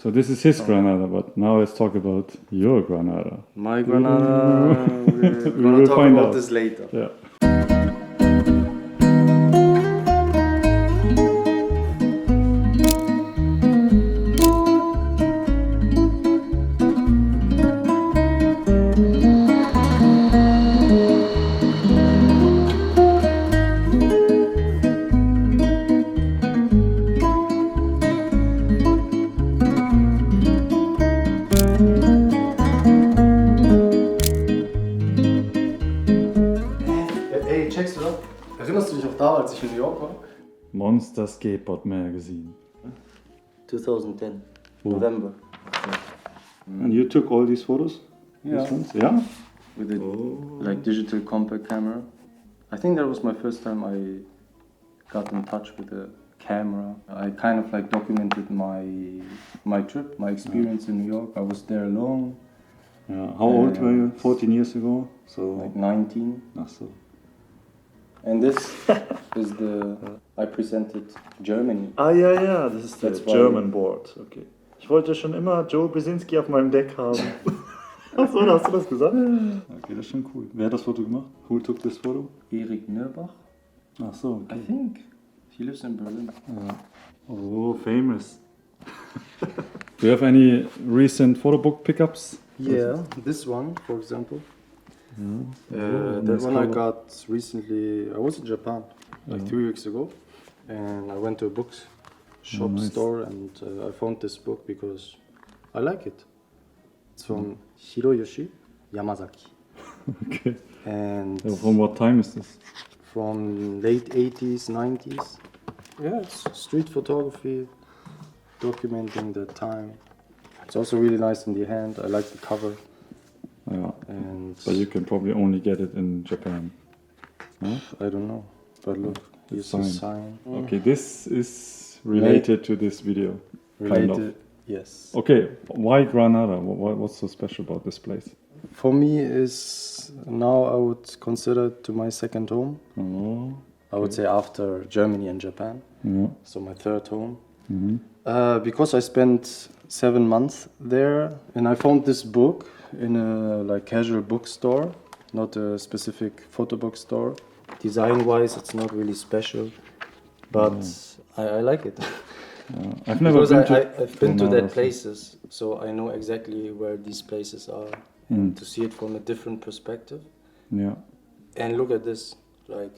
So this is his Granada, but now let's talk about your Granada. My Granada, we're gonna talk about this later. Yeah. Hey, checkst du das? Erinnerst du dich noch da, als ich in New York war? Monster Skateboard Magazine. 2010, November. And you took all these photos? Yeah. These ones? Yeah? With a like digital compact camera. I think that was my first time I got in touch with a camera. I kind of like documented my trip, my experience in New York. I was there alone. Yeah. How old were you? 14 years ago? So Like 19. Ach so. And this is I presented Germany. Ah ja, das ist der That's why- German Board. Okay. Ich wollte schon immer Joe Brzezinski auf meinem Deck haben. Achso, hast du das gesagt? Okay, das ist schon cool. Wer hat das Foto gemacht? Who took this photo? Erik Neurbach, Ach so, I okay. think. He lives in Berlin. Oh, famous. Do you have any recent Photobook pickups? Yeah, this one, for example. Oh, That nice one I cover. got recently. I was in Japan like 3 weeks ago, and I went to a book shop nice. store, and I found this book because I like it. It's from Hiroyoshi Yamazaki, Okay. and From what time is this? from late 80s, 90s. Yeah, it's street photography, documenting the time. It's also really nice in the hand. I like the cover, Yeah. and But you can probably only get it in Japan. No? I don't know. But look, here's a sign. Okay, this is related to this video. Kind of. Related, yes. Okay, why Granada? What's so special about this place? For me, is now I would consider it to my second home. Oh, I would say after Germany and Japan, yeah. so my third home. Mhm. Because I spent 7 months there, and I found this book in a like casual bookstore, not a specific photo book store. Design-wise, it's not really special, but I like it. I've never Because been to I've been to Granada, that places, so I know exactly where these places are, and to see it from a different perspective. Yeah. And look at this, like,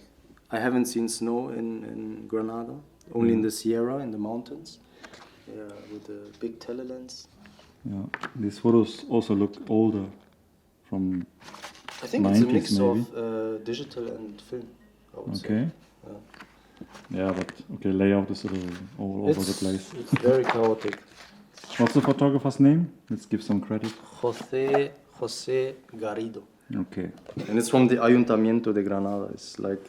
I haven't seen snow in Granada, only in the Sierra, in the mountains, with the big telelens. Yeah. These photos also look older from I think it's a 90s mix maybe. of digital and film, I would say. Okay. Yeah, but okay, layout is a little all over the place. It's very chaotic. What's the photographer's name? Let's give some credit. Jose Garrido. Okay. And it's from the Ayuntamiento de Granada. It's like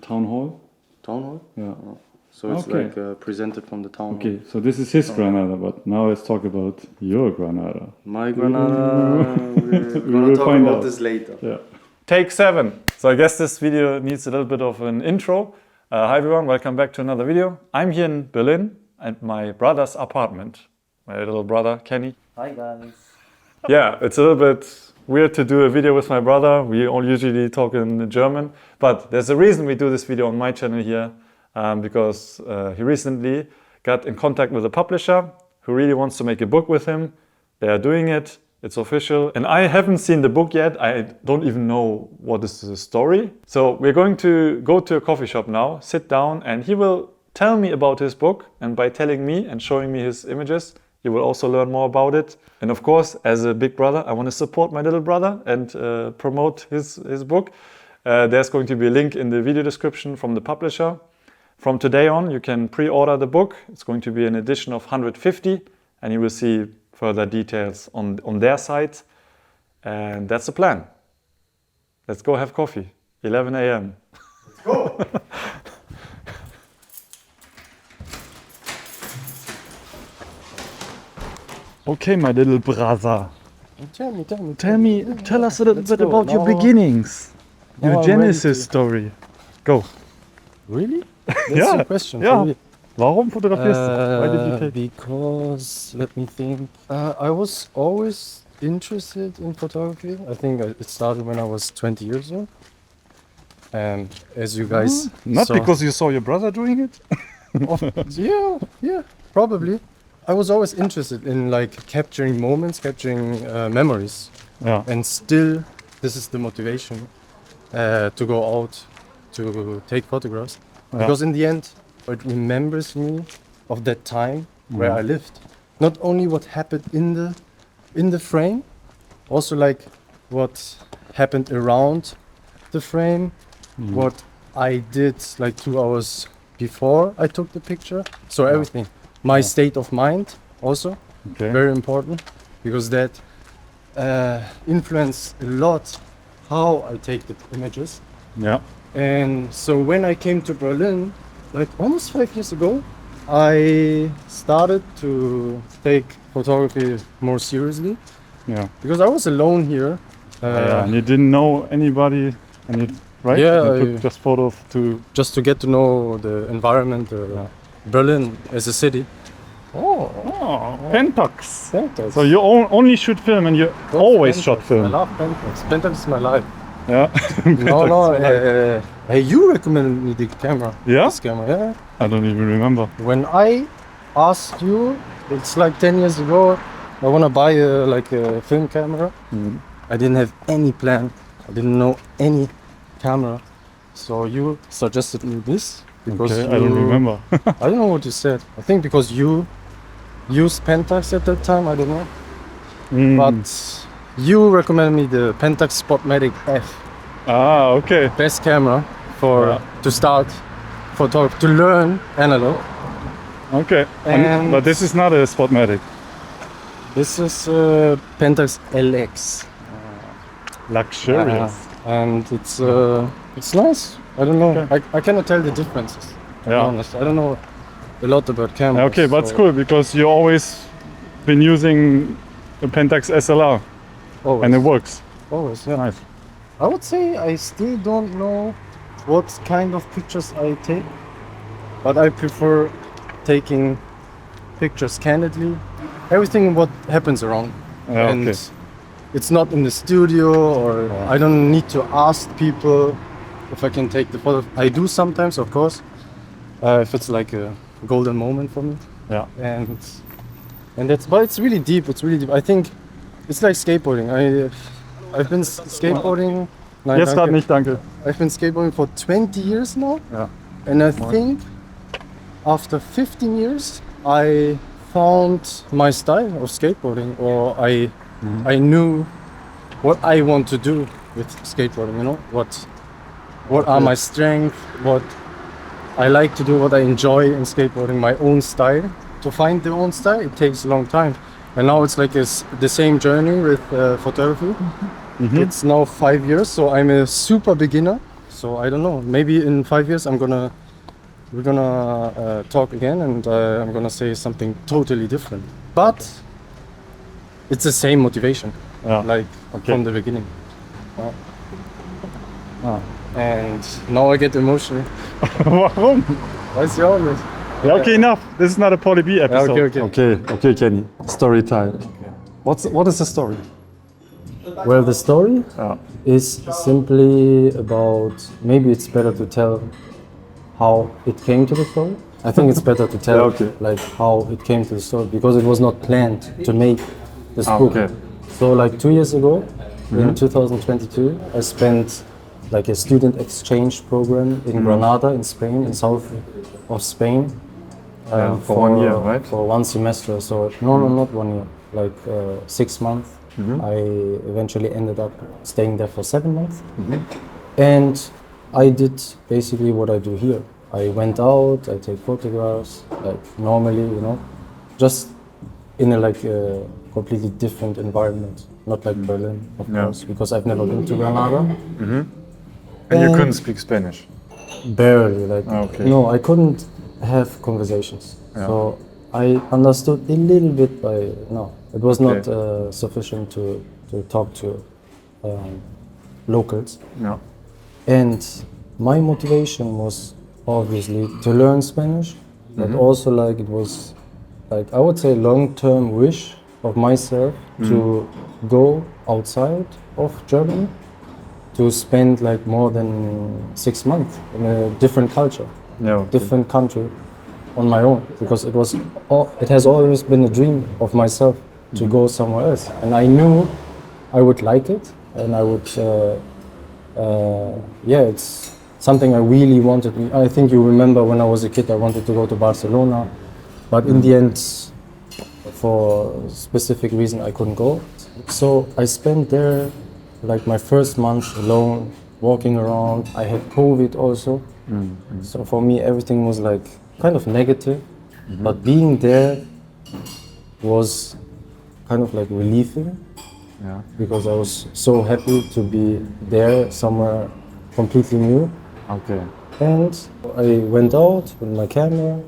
Town hall? town hall. Yeah. So it's Okay. like presented from the town Okay, so this is his Granada, but now let's talk about your Granada. hall. My Granada, we're We gonna will talk find about out. this later. Yeah. Take 7. So I guess this video needs a little bit of an intro. Hi everyone, welcome back to another video. I'm here in Berlin at my brother's apartment. My little brother, Kenny. Hi guys. Yeah, it's a little bit weird to do a video with my brother. We all usually talk in German, but there's a reason we do this video on my channel here, because he recently got in contact with a publisher who really wants to make a book with him. They are doing it. It's official. And I haven't seen the book yet. I don't even know what is the story. So we're going to go to a coffee shop now, sit down, and he will tell me about his book. And by telling me and showing me his images, you will also learn more about it. And of course, as a big brother, I want to support my little brother and promote his book. There's going to be a link in the video description from the publisher. From today on, you can pre-order the book. It's going to be an edition of 150, and you will see further details on their site. And that's the plan. Let's go have coffee, 11 a.m. Let's go! Okay, my little brother. Tell me. Tell us a little Let's bit go. about your Now- beginnings, now your I'm ready Genesis to- story. Go. Really? That's Yeah, your question yeah. for me. Warum fotografierst du? Why did you take? Because, let me think. I was always interested in photography. I think it started when I was 20 years old. And as you guys Not saw, because you saw your brother doing it? yeah, probably. I was always interested in like capturing moments, capturing memories. Yeah. And still, this is the motivation to go out to take photographs. Yeah. Because in the end, it remembers me of that time where I lived. Not only what happened in the frame, also like what happened around the frame, what I did like 2 hours before I took the picture. So everything. My state of mind also, Okay. very important, because that influenced a lot how I take the images. Yeah. And so when I came to Berlin, like almost 5 years ago, I started to take photography more seriously Yeah. because I was alone here. And you didn't know anybody, and you, right? Yeah, You I- took just photos to. Just to get to know the environment, Berlin as a city. Oh, pentax. So you only shoot film, and you always shot I film. love pentax. Pentax is my life. Yeah. No, hey, you recommended me the camera. Yeah? This camera, yeah. I don't even remember. When I asked you, it's like 10 years ago, I want to buy a film camera. I didn't have any plan. I didn't know any camera. So you suggested me this because Okay, I don't remember. I don't know what you said. I think because you used Pentax at that time. I don't know. But you recommended me the Pentax Spotmatic F. Okay. Best camera for to start photography, to learn analog. Okay. And- but this is not a Spotmatic. This is Pentax LX. Luxurious. And it's nice. I don't know. Okay. I cannot tell the differences. To be Yeah. honest, I don't know a lot about cameras. Okay, but it's so- cool because you always been using a Pentax SLR Always, and it works. always, yeah. Nice. I would say I still don't know what kind of pictures I take, but I prefer taking pictures candidly. Everything what happens around, Yeah, and okay. it's not in the studio, or I don't need to ask people if I can take the photo. I do sometimes, of course, if it's like a golden moment for me. Yeah. And that's, but it's really deep. It's really deep. I think it's like skateboarding. I've been skateboarding. Nein, Jetzt gerade danke. nicht, danke. I've been skateboarding for 20 years now. Yeah. And I think after 15 years, I found my style of skateboarding, or I knew what I want to do with skateboarding. You know what are my strengths, what I like to do, what I enjoy in skateboarding, my own style. To find the own style, it takes a long time. And now it's like the same journey with photography. It's now 5 years, so I'm a super beginner. So I don't know, maybe in 5 years we're gonna talk again, and I'm gonna say something totally different. But it's the same motivation, Yeah. like Okay. from the beginning. And now I get emotional. Warum? Weiß ich auch nicht. Yeah, okay, enough. This is not a Poly B episode. okay. Okay, Kenny. Story time. What is the story? Well, the story Yeah. is simply about, maybe it's better to tell how it came to the story. I think it's better to tell Yeah, okay. like how it came to the story, because it was not planned to make this book. Okay. So like 2 years ago, in 2022, I spent like a student exchange program in Granada in Spain, in south of Spain. For 1 year, right? For 1 semester. So no, not 1 year, like 6 months. I eventually ended up staying there for 7 months. And I did basically what I do here. I went out, I take photographs, like normally, you know, just in a like a completely different environment. Not like Berlin, of course, because I've never been to Granada. And you couldn't speak Spanish. Barely, like Okay. no, I couldn't have conversations. So I understood a little bit, by no, it was not sufficient to talk to locals. Yeah. And my motivation was obviously to learn Spanish, but also like it was like I would say long-term wish of myself to go outside of Germany to spend like more than 6 months in a different culture, Yeah. different country on my own, because it has always been a dream of myself to go somewhere else, and I knew I would like it, and I would it's something I really wanted. I think you remember when I was a kid I wanted to go to Barcelona, but in the end for a specific reason I couldn't go. So I spent there like my first month alone, walking around. I had COVID also. So for me everything was like kind of negative, but being there was kind of like relieving, because I was so happy to be there somewhere completely new. Okay. And I went out with my camera,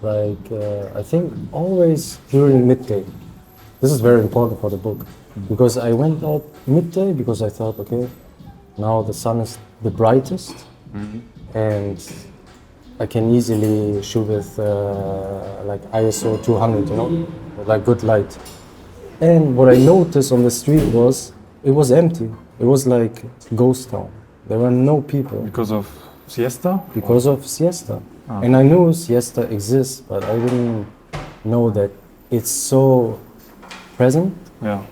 like I think always during midday. This is very important for the book, because I went out midday because I thought, okay, now the sun is the brightest, and I can easily shoot with like ISO 200, you know, with like good light. And what I noticed on the street was, it was empty. It was like ghost town. There were no people Because of Siesta? because of Siesta. And I knew Siesta exists, but I didn't know that it's so present Yeah.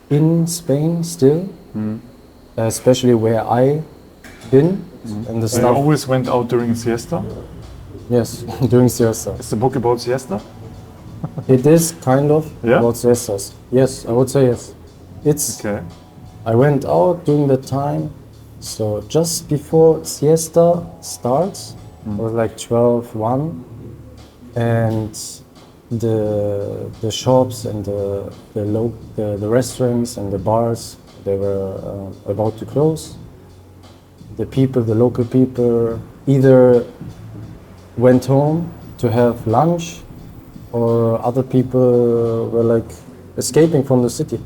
in Spain still, especially where I been and the So you stuff. always went out during Siesta? Yes, during Siesta. Is the book about Siesta? It is kind of Yeah? about Siestas. Yes, I would say yes. It's. Okay. I went out during the time, so just before Siesta starts, it was like 12:01, and the shops and the restaurants and the bars, they were about to close. The local people either went home to have lunch, or other people were like escaping from the city,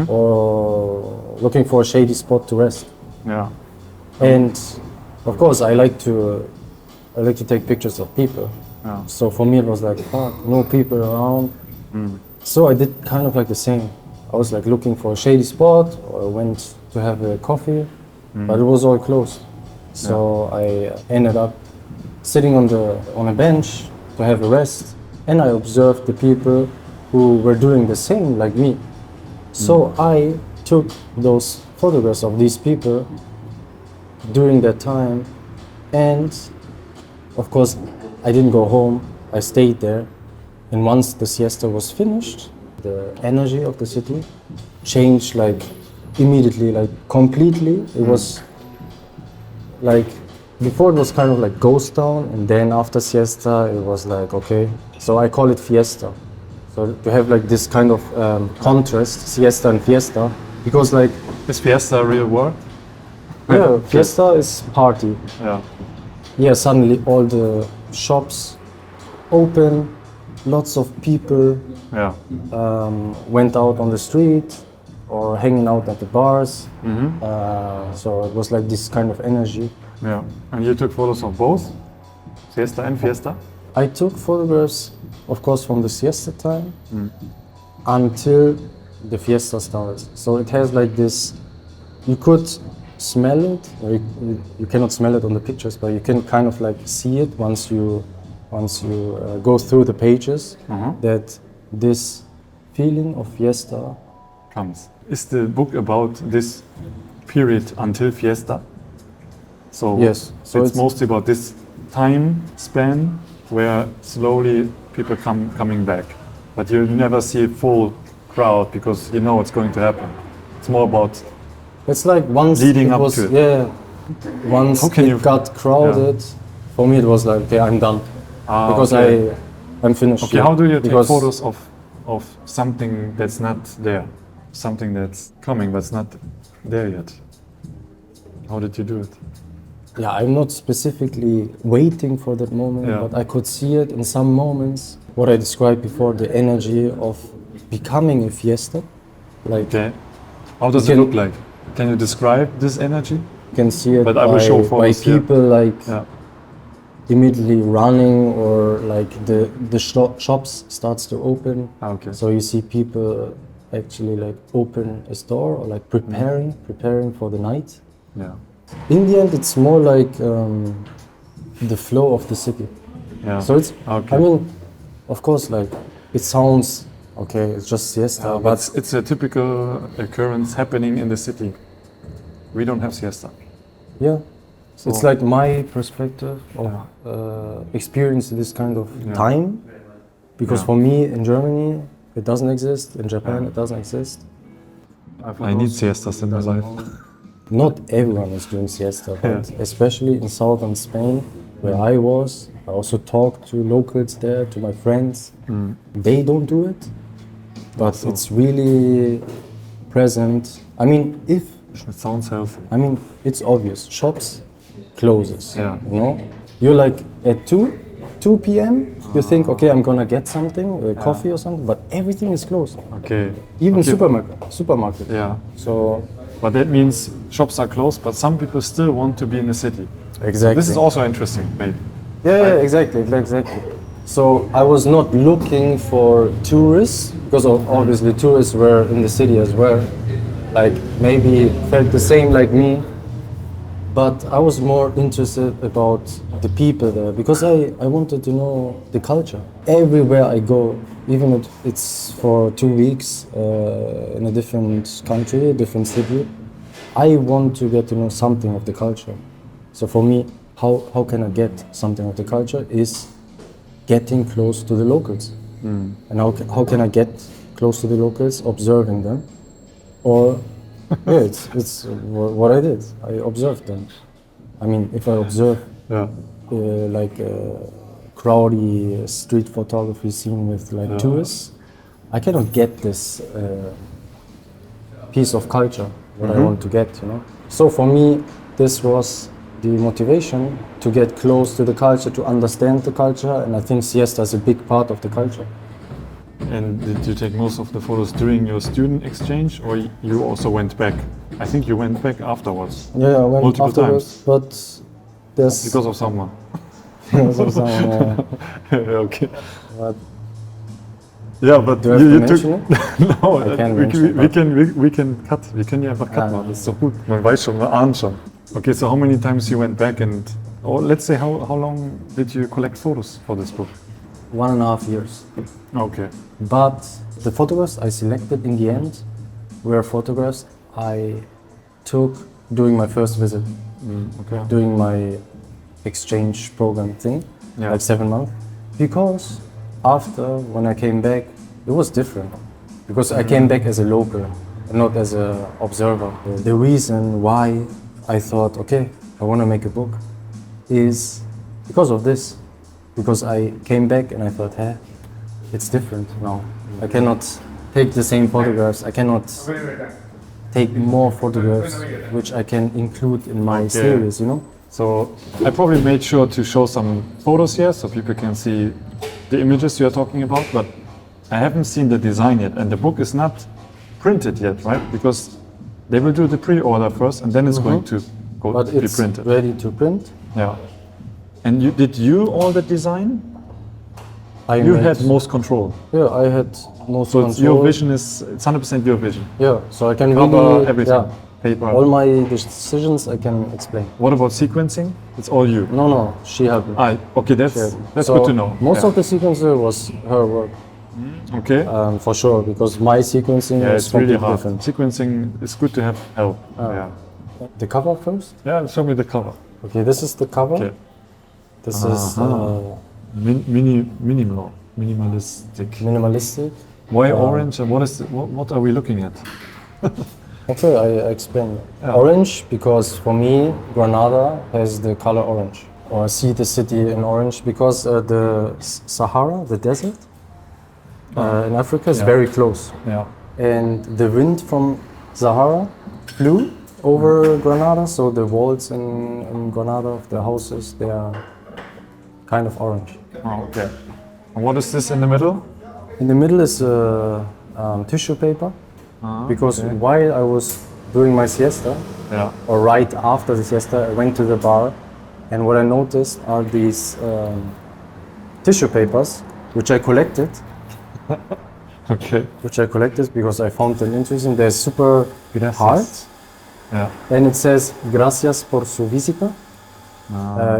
or looking for a shady spot to rest. Yeah. And of course I like to take pictures of people. Yeah. So for me it was like, fuck, no people around. So I did kind of like the same. I was like looking for a shady spot, or went to have a coffee, but it was all closed. So I ended up sitting on a bench to have a rest, and I observed the people who were doing the same like me. So I took those photographs of these people during that time, and of course I didn't go home, I stayed there. And once the siesta was finished, the energy of the city changed like immediately, like completely. It was like, before it was kind of like ghost town, and then after siesta it was like, okay, so I call it fiesta. So to have like this kind of contrast, siesta and fiesta, because like, Is Fiesta a real word? yeah, fiesta is party. Yeah. Yeah, suddenly all the shops open, lots of people Yeah. went out on the street or hanging out at the bars. So it was like this kind of energy. Yeah. And you took photos of both? Siesta and Fiesta? I took photographs, of course, from the siesta time until the fiesta starts. So it has like this, you could smell it, or you cannot smell it on the pictures, but you can kind of like see it once you go through the pages, that this feeling of fiesta Comes. Is the book about this period until Fiesta? So Yes. So it's it's- mostly about this time span where slowly people coming back, but you never see a full crowd because you know it's going to happen. It's more about It's like once Leading it up was, to it. yeah. Once How can it you- got crowded, for me it was like, okay, I'm done, because okay. I'm finished. Okay, how do you take Because photos of something that's not there, something that's coming but it's not there yet? How did you do it? Yeah, I'm not specifically waiting for that moment, Yeah. but I could see it in some moments. What I described before, the energy of becoming a fiesta, like Okay. How does You it can- look like? Can you describe this energy? you can see it But I will by, show by photos here. people like Yeah. immediately running, or like the shops starts to open. Okay. So you see people actually like open a store or like preparing for the night. Yeah. In the end, it's more like the flow of the city. Yeah. So it's, Okay. I mean, of course, like it sounds okay, it's just siesta, but it's a typical occurrence happening in the city. We don't have siesta. yeah, So it's like my perspective of experience this kind of time, because for me in Germany it doesn't exist, in Japan it doesn't exist. I need siestas in my life. Not everyone is doing siesta, but especially in southern Spain, where I was, I also talked to locals there, to my friends. They don't do it, but it's really present. I mean, It sounds healthy. it's obvious. Shops closes. Yeah. You know, you're like at 2 p.m. You think, okay, I'm gonna get something, coffee or something, but everything is closed. Okay. Even supermarket. Yeah. So But that means shops are closed, but some people still want to be in the city. exactly. This is also interesting, maybe. Yeah, exactly. So I was not looking for tourists, because obviously tourists were in the city as well, like maybe felt the same like me, but I was more interested about the people there, because I wanted to know the culture. Everywhere I go, even if it's for 2 weeks in a different country, a different city, I want to get to know something of the culture. So for me, how can I get something of the culture is getting close to the locals. And how can I get close to the locals? Observing them. Or, yeah, it's what I did. I observed them. I mean, if I observe like crowdy street photography scene with like tourists, I cannot get this piece of culture, what I want to get, you know. So for me, this was the motivation to get close to the culture, to understand the culture, and I think siesta is a big part of the culture. And did you take most of the photos during your student exchange, or you also went back? I think you went back afterwards. Yeah, I went Multiple afterwards, times. but there's Because of summer. Okay. But Ja, but do I have to mention it? No, I can't we mention we can cut. Wir können ja einfach cut machen. Das ist doch gut. Man weiß schon, man ahnt schon. Okay, so how many times you went back and, or let's say how long did you collect photos for this book? 1.5 years. Okay. But the photographs I selected in the end were photographs I took during my first visit, Okay. during my exchange program thing, like 7 months. Because after, when I came back, it was different. Because I came back as a local, not as an observer. The reason why I thought, okay, I want to make a book is because of this. Because I came back and I thought, hey, it's different now. I cannot take the same photographs. I cannot take more photographs which I can include in my series, you know? So I probably made sure to show some photos here so people can see the images you are talking about, but I haven't seen the design yet, and the book is not printed yet, right? Because they will do the pre-order first, and then it's going to go But to be it's printed. ready to print. Yeah. And did you all the design? You had most control. Yeah, I had most So control. it's your vision it's 100% your vision. Yeah, so I can Cover, really, everything. yeah, Paper. all my decisions I can explain. What about sequencing? It's all you. No, she helped me. Okay, that's So good to know. Most of the sequencer was her work, Okay. for sure, because my sequencing Yeah, was it's really completely hard. different. Sequencing is good to have help. Yeah. The cover first? Yeah, show me the cover. Okay, this is the cover. Okay. This is Minimalistic. minimalistic. Why orange and what are we looking at? Okay, I explain. Orange, because for me, Granada has the color orange. Or I see the city in orange because the Sahara, the desert, in Africa is very close. Yeah. And the wind from Sahara flew over Granada, so the walls in Granada of the houses, they are kind of orange. Oh, okay. And what is this in the middle? In the middle is tissue paper, because while I was doing my siesta, or right after the siesta, I went to the bar And what I noticed are these tissue papers, which I collected. Okay. Which I collected because I found them interesting. They're super hard. Yeah. And it says Gracias por su visita.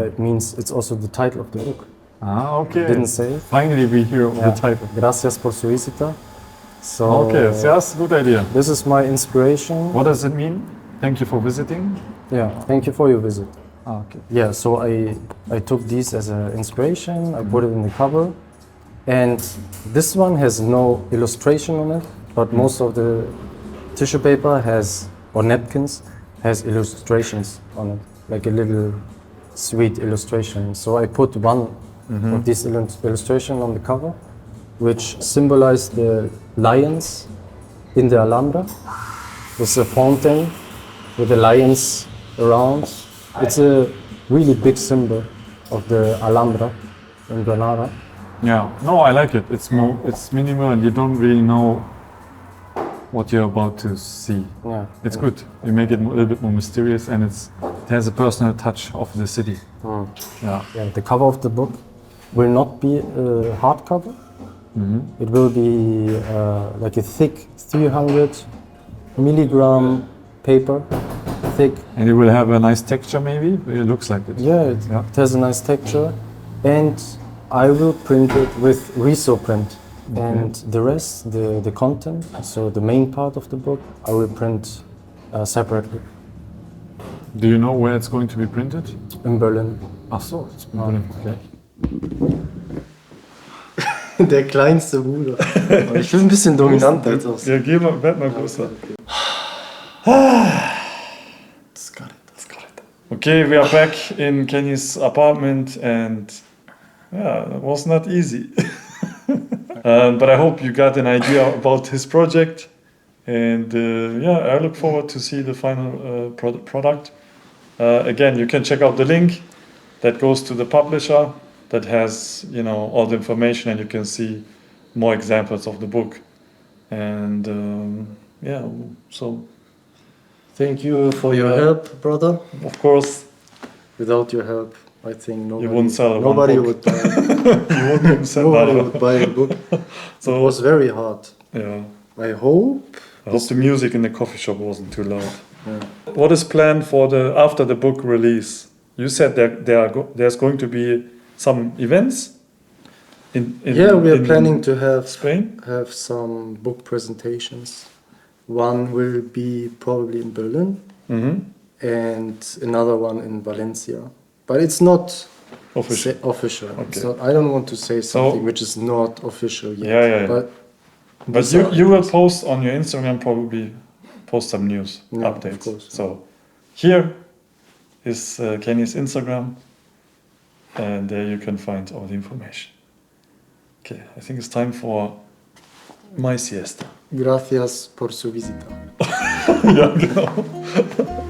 It means it's also the title of the book. Ah, okay. It didn't say it. Finally, we hear the title. Gracias por su visita. So Okay, so that's a good idea. this is my inspiration. What does it mean? Thank you for visiting. Yeah, thank you for your visit. Ah, okay. Yeah, so I took these as an inspiration. I put it in the cover. And this one has no illustration on it, but most of the tissue paper has, or napkins, has illustrations on it, like a little sweet illustration. So I put one of these illustration on the cover, which symbolize the lions in the Alhambra. It's a fountain with the lions around. It's a really big symbol of the Alhambra in Granada. Yeah. No, I like it. It's minimal, and you don't really know what you're about to see. Yeah, It's good. You make it a little bit more mysterious, and it has a personal touch of the city. Yeah. yeah. The cover of the book will not be a hardcover. It will be like a thick 300 milligram paper, thick. And it will have a nice texture, maybe. It looks like it. Yeah, it has a nice texture, and I will print it with Riso print. And the rest, the content, so the main part of the book, I will print separately Do you know where it's going to be printed? in Berlin. Ach so, it's Berlin. Okay. Der kleinste Bruder. Aber ich will ein bisschen dominanter als aus. Ja, werd mal größer. Das got it. Okay, we are back in Kenny's apartment, and yeah, it was not easy. But I hope you got an idea about his project, and yeah, I look forward to see the final product. Again, you can check out the link that goes to the publisher that has, you know, all the information, and you can see more examples of the book. And yeah, so Thank you for your help, brother. of course Without your help, I think wouldn't sell one nobody book. would buy. you wouldn't even send Nobody that. would buy a book. It So was very hard. yeah, I hope. I hope the music in the coffee shop wasn't too loud. Yeah. What is planned for after the book release? You said that there's going to be some events. Yeah, we are planning to have Spain. some book presentations. One will be probably in Berlin, and another one in Valencia. But it's not official. Okay. So I don't want to say something So- which is not official yet. Yeah. But you will post on your Instagram, probably post some news Yeah, of updates. course. So here is Kenny's Instagram, and there you can find all the information. Okay, I think it's time for my siesta. Gracias por su visita. Ja, genau.